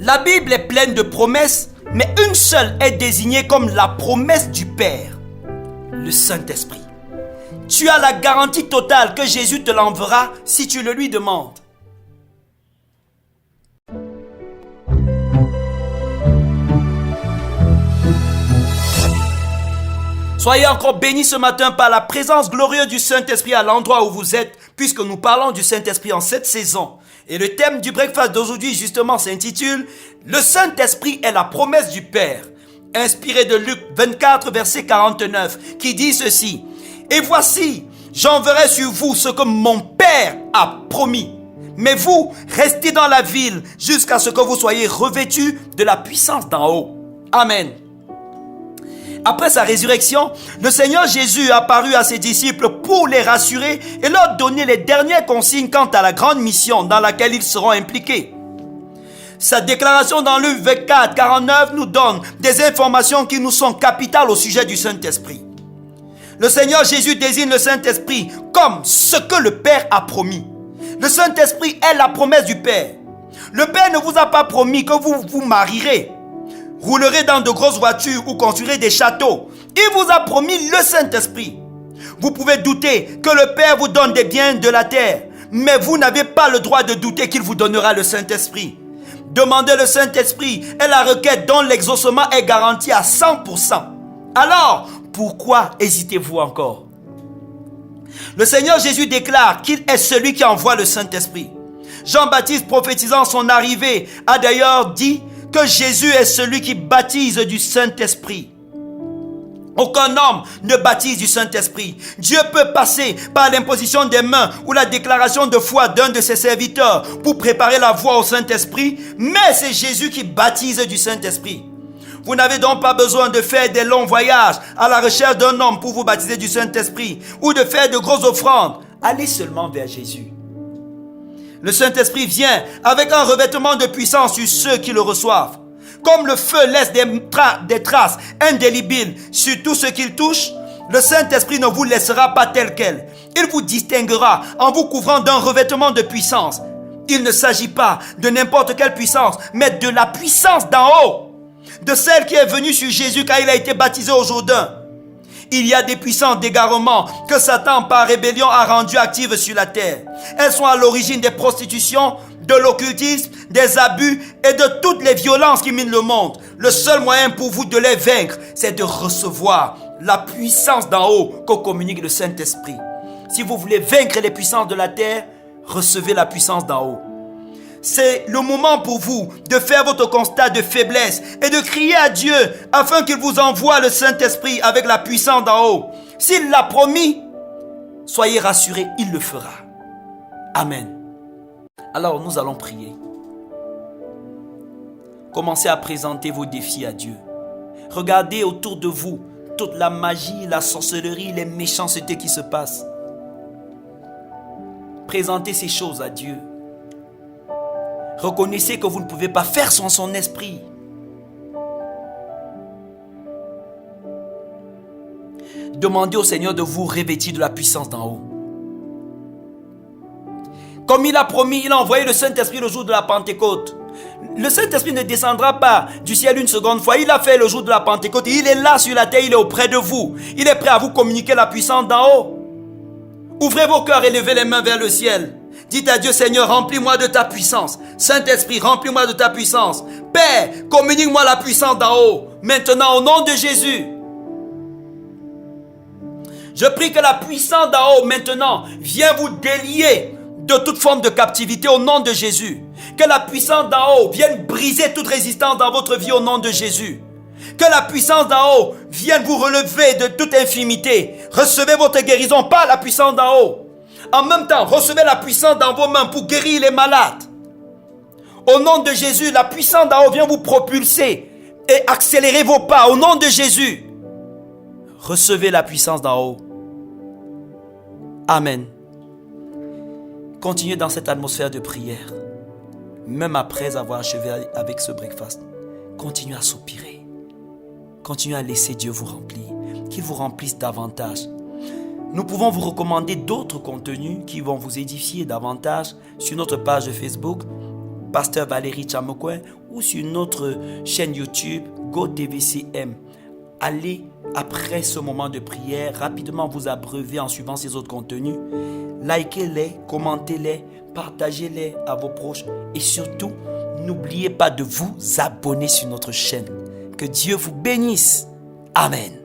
La Bible est pleine de promesses, mais une seule est désignée comme la promesse du Père, le Saint-Esprit. Tu as la garantie totale que Jésus te l'enverra si tu le lui demandes. Soyez encore bénis ce matin par la présence glorieuse du Saint-Esprit à l'endroit où vous êtes, puisque nous parlons du Saint-Esprit en cette saison. Et le thème du breakfast d'aujourd'hui justement s'intitule « Le Saint-Esprit est la promesse du Père », inspiré de Luc 24, verset 49, qui dit ceci. « Et voici, j'enverrai sur vous ce que mon Père a promis. Mais vous, restez dans la ville jusqu'à ce que vous soyez revêtus de la puissance d'en haut. » Amen. Après sa résurrection, le Seigneur Jésus apparut à ses disciples pour les rassurer et leur donner les dernières consignes quant à la grande mission dans laquelle ils seront impliqués. Sa déclaration dans Luc 24, 49 nous donne des informations qui nous sont capitales au sujet du Saint-Esprit. Le Seigneur Jésus désigne le Saint-Esprit comme ce que le Père a promis. Le Saint-Esprit est la promesse du Père. Le Père ne vous a pas promis que vous vous marierez, roulerez dans de grosses voitures ou construirez des châteaux. Il vous a promis le Saint-Esprit. Vous pouvez douter que le Père vous donne des biens de la terre, mais vous n'avez pas le droit de douter qu'il vous donnera le Saint-Esprit. Demander le Saint-Esprit est la requête dont l'exaucement est garanti à 100%. Alors, pourquoi hésitez-vous encore? Le Seigneur Jésus déclare qu'il est celui qui envoie le Saint-Esprit. Jean-Baptiste, prophétisant son arrivée, a d'ailleurs dit que Jésus est celui qui baptise du Saint-Esprit. Aucun homme ne baptise du Saint-Esprit. Dieu peut passer par l'imposition des mains ou la déclaration de foi d'un de ses serviteurs pour préparer la voie au Saint-Esprit, mais c'est Jésus qui baptise du Saint-Esprit. Vous n'avez donc pas besoin de faire des longs voyages à la recherche d'un homme pour vous baptiser du Saint-Esprit ou de faire de grosses offrandes. Allez seulement vers Jésus. Le Saint-Esprit vient avec un revêtement de puissance sur ceux qui le reçoivent. Comme le feu laisse des traces indélébiles sur tout ce qu'il touche, le Saint-Esprit ne vous laissera pas tel quel. Il vous distinguera en vous couvrant d'un revêtement de puissance. Il ne s'agit pas de n'importe quelle puissance, mais de la puissance d'en haut, de celle qui est venue sur Jésus quand il a été baptisé au Jourdain. Il y a des puissances d'égarement que Satan par rébellion a rendues actives sur la terre. Elles sont à l'origine des prostitutions, de l'occultisme, des abus et de toutes les violences qui minent le monde. Le seul moyen pour vous de les vaincre, c'est de recevoir la puissance d'en haut que communique le Saint-Esprit. Si vous voulez vaincre les puissances de la terre, recevez la puissance d'en haut. C'est le moment pour vous de faire votre constat de faiblesse et de crier à Dieu afin qu'il vous envoie le Saint-Esprit avec la puissance d'en haut. S'il l'a promis, soyez rassurés, il le fera. Amen. Alors nous allons prier. Commencez à présenter vos défis à Dieu. Regardez autour de vous toute la magie, la sorcellerie, les méchancetés qui se passent. Présentez ces choses à Dieu. Reconnaissez que vous ne pouvez pas faire sans son esprit. Demandez au Seigneur de vous revêtir de la puissance d'en haut. Comme il a promis, il a envoyé le Saint-Esprit le jour de la Pentecôte. Le Saint-Esprit ne descendra pas du ciel une seconde fois. Il a fait le jour de la Pentecôte. Il est là sur la terre, il est auprès de vous. Il est prêt à vous communiquer la puissance d'en haut. Ouvrez vos cœurs et levez les mains vers le ciel. Dites à Dieu, Seigneur, remplis-moi de ta puissance. Saint-Esprit, remplis-moi de ta puissance. Père, communique-moi la puissance d'en haut. Maintenant, au nom de Jésus. Je prie que la puissance d'en haut, maintenant, vienne vous délier de toute forme de captivité au nom de Jésus. Que la puissance d'en haut vienne briser toute résistance dans votre vie au nom de Jésus. Que la puissance d'en haut vienne vous relever de toute infirmité. Recevez votre guérison par la puissance d'en haut. En même temps, recevez la puissance dans vos mains pour guérir les malades. Au nom de Jésus, la puissance d'en haut vient vous propulser et accélérer vos pas. Au nom de Jésus, recevez la puissance d'en haut. Amen. Continuez dans cette atmosphère de prière. Même après avoir achevé avec ce breakfast, continuez à soupirer. Continuez à laisser Dieu vous remplir. Qu'il vous remplisse davantage. Nous pouvons vous recommander d'autres contenus qui vont vous édifier davantage sur notre page de Facebook Pasteur Valérie Tchamokoin, ou sur notre chaîne YouTube GoTVCM. Allez, après ce moment de prière, rapidement vous abreuver en suivant ces autres contenus. Likez-les, commentez-les, partagez-les à vos proches et surtout, n'oubliez pas de vous abonner sur notre chaîne. Que Dieu vous bénisse. Amen.